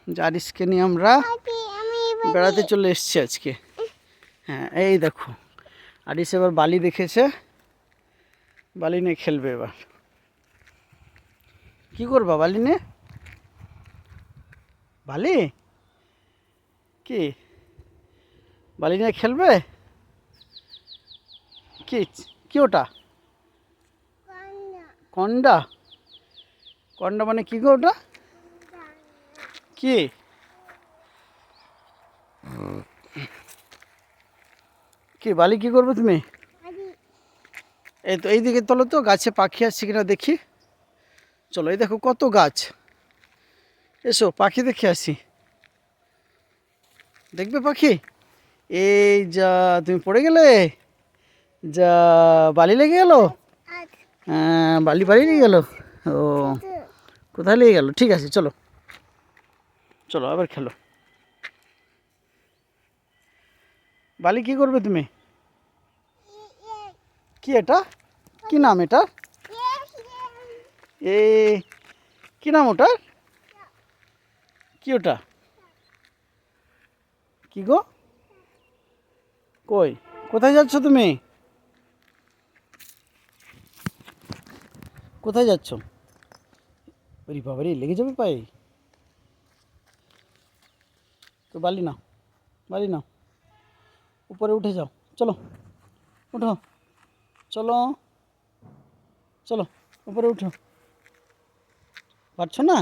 জারিসকে নিয়ে আমরা বেড়াতে চলে এসেছি আজকে। হ্যাঁ, এই দেখো আরিস এবার বালি দেখেছে, বালি নিয়ে খেলবে। এবার কি করবা বালি নিয়ে? বালি কি বালি নিয়ে খেলবে? কি কি ওটা? কন্ডা? কন্ডা মানে কি গো ওটা? কি কি বালি কি করবে তুমি? এই তো এইদিকে তোলো তো, গাছে পাখি আসছে কিনা দেখি। চলো, এই দেখো কত গাছ, এসো পাখি দেখে আসি। দেখবে পাখি? এই যা, তুমি পড়ে গেলে, যা বালি লেগে গেল। বালি বালি লেগে গেল। ও কোথায় লেগে গেল? ঠিক আছে, চলো চলো আবার খেলো। বালি কি করবে তুমি? কি এটা? কি নাম এটা? এ কি নাম ওটা? কি ওটা? কি গো? কই, কোথায় যাচ্ছ তুমি? কোথায় যাচ্ছ? ওরে বাবারে, লেগে যাবে পায়ে। তো বালি নাও, বালি নাও, উপরে উঠে যাও। চলো উঠো, চলো চলো উপরে উঠো। পারছো না?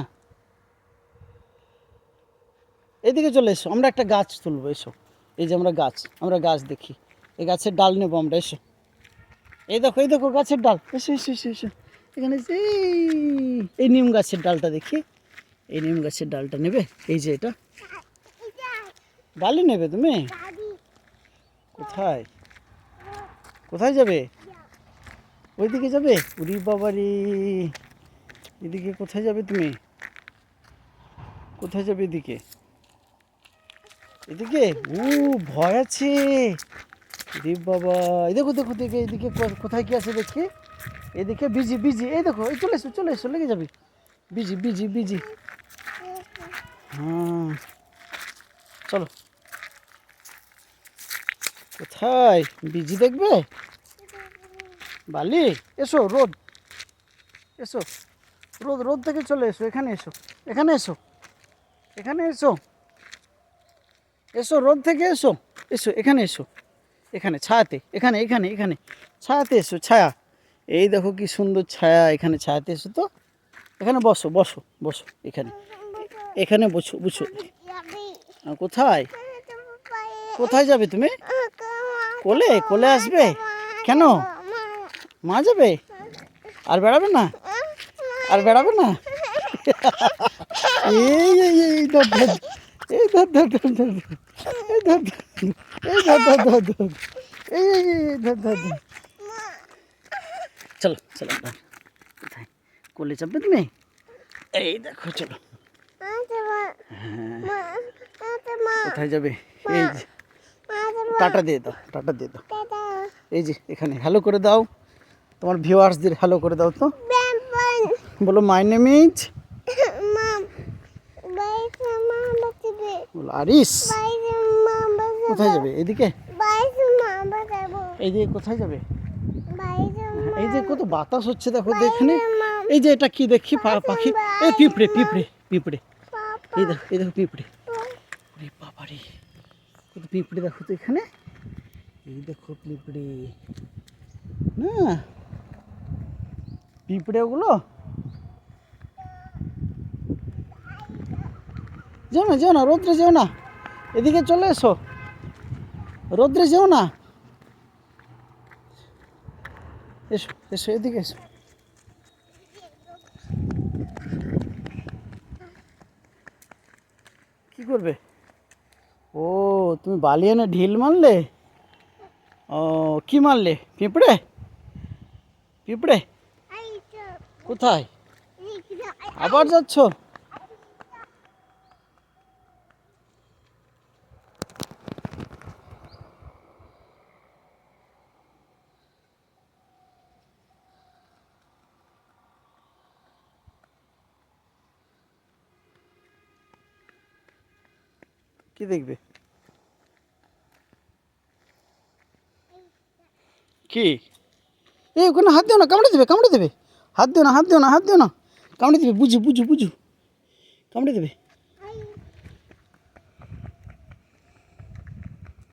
এইদিকে চলে এসো, আমরা একটা গাছ তুলবো, এসো। এই যে আমরা গাছ দেখি, এই গাছের ডাল নেবো আমরা, এসো। এই দেখো, এই দেখো গাছের ডাল, এসো এসো এসো এসো। এখানে যে এই নিম গাছের ডালটা দেখি, এই নিম গাছের ডালটা নেবে? এই যে এটা বালি নেবে তুমি? কোথায় কোথায় যাবে? ওইদিকে যাবে? উরি বাবারি, এদিকে কোথায় যাবে তুমি? কোথায় যাবে এদিকে? এদিকে ভয় আছে রে বাবা। এই দেখো দেখো দেখে এদিকে কোথায় কি আছে দেখি। এদিকে বিজি বিজি, এই দেখো, এই চলে এসো চলে এসো, লেগে যাবে। বিজি বিজি বিজি, হ্যাঁ চলো। কোথায় বিজি দেখবে? বালি, এসো রোদ, এসো রোদ, রোদ থেকে চলে এসো, এখানে এসো, এখানে এসো, এখানে এসো, এসো রোদ থেকে এসো, এসো এখানে এসো, এখানে ছায়াতে, এখানে এখানে এখানে ছায়াতে এসো, ছায়া। এই দেখো কি সুন্দর ছায়া, এখানে ছায়াতে এসো তো। এখানে বসো বসো বসো, এখানে এখানে বসো বসো। কোথায় কোথায় যাবে তুমি? কোলে কোলে আসবে? কেন? মা যাবে? আর বেড়াবে না? আর বেড়াবে না? এই এই এই ধর ধর, এই ধর ধর ধর ধর, এই ধর ধর, এই ধর ধর ধর ধর, এই এই এই ধর ধর ধর। চলো চলো, কোথায় কোলে চাপবে তুমি? এই দেখো, চলো। কোথায় যাবে? এই যে, টাটা দিয়ে দাও, টাটা দিয়ে দাও। এই যে এখানে হ্যালো করে দাও, তোমার ভিউয়ার্সদের হ্যালো করে দাও তো। বলো মাই নেম ইজ বলো আরিস। কোথায় যাবে? এদিকে, এইদিকে কোথায় যাবে? এই যে কত বাতাস হচ্ছে দেখো তো এখানে। এই যে এটা কি দেখি পাখি? এই পিঁপড়ে পিঁপড়ে পিঁপড়ে, এই দেখো এই দেখো পিঁপড়ে। আরে বাবারে, কত পিঁপড়ে দেখো তো এখানে। এই দেখো পিঁপড়ে, না পিঁপড়ে ওগুলো। যেও না যেও না, রোদ্রে যেও না, এদিকে চলে এসো, রোদ্রে যেও না, এসো এসো এদিকে এসো। কি করবে? ও তুমি বালি এনে ঢিল মারলে? ও কি মারলে? পিঁপড়ে? পিঁপড়ে কোথায়? আবার যাচ্ছ? কি দেখবে? কি? এই ওখানে হাত দিও না, কামড়ে দেবে, কামড়ে দেবে। হাত দিও না, হাত দিও না, হাত দিও না, কামড়ে দেবে। বুঝু বুঝু বুঝু, কামড়ে দেবে।